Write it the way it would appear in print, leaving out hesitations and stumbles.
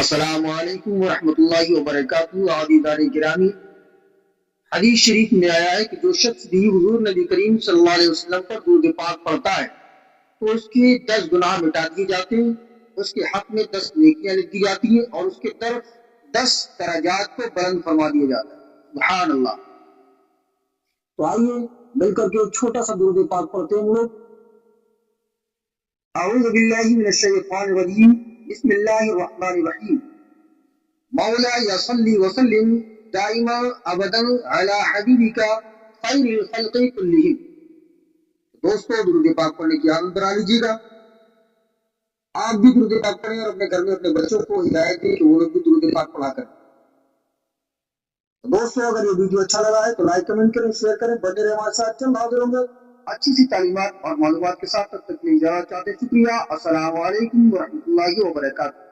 السلام علیکم ورحمۃ اللہ وبرکاتہ۔ عزیزان گرامی، حدیث شریف میں آیا ہے کہ جو شخص بھی حضور نبی کریم صلی اللہ علیہ وسلم پر درود پاک پڑھتا ہے تو اس کے 10 گناہ مٹا دیے جاتے ہیں، اس کے حق میں 10 نیکیاں لکھ دی جاتی ہیں اور اس کے طرف 10 درجات کو بلند فرما دیا جاتا ہے۔ سبحان اللہ۔ تو آئیے مل کر کے ایک چھوٹا سا درود پاک پڑھتے ہیں ہم لوگ۔ اعوذ باللہ من الشیطان الرجیم، بسم اللہ الرحمن الرحیم۔ مولا یا صلی وسلم دائما ابدا علی حبیبک خیر الخلق کلہم۔ دوستو، درود پاک پڑھنے کی عادت بنا لیجیے گا۔ آپ بھی درود پاک پڑھیں اور اپنے گھر میں اپنے بچوں کو ہدایت دیں کہ وہ لوگ بھی درود پاک پڑھا کریں۔ دوستو، اگر یہ ویڈیو اچھا لگا ہے تو لائک کمنٹ کریں، شیئر کریں، بنے رہیں ہمارے ساتھ۔ چند حاضر ہوں گے اچھی سی تعلیمات اور معلومات کے ساتھ، تب تک کے لیے اجازت چاہتے ہیں۔ شکریہ۔ السلام علیکم ورحمۃ اللہ وبرکاتہ۔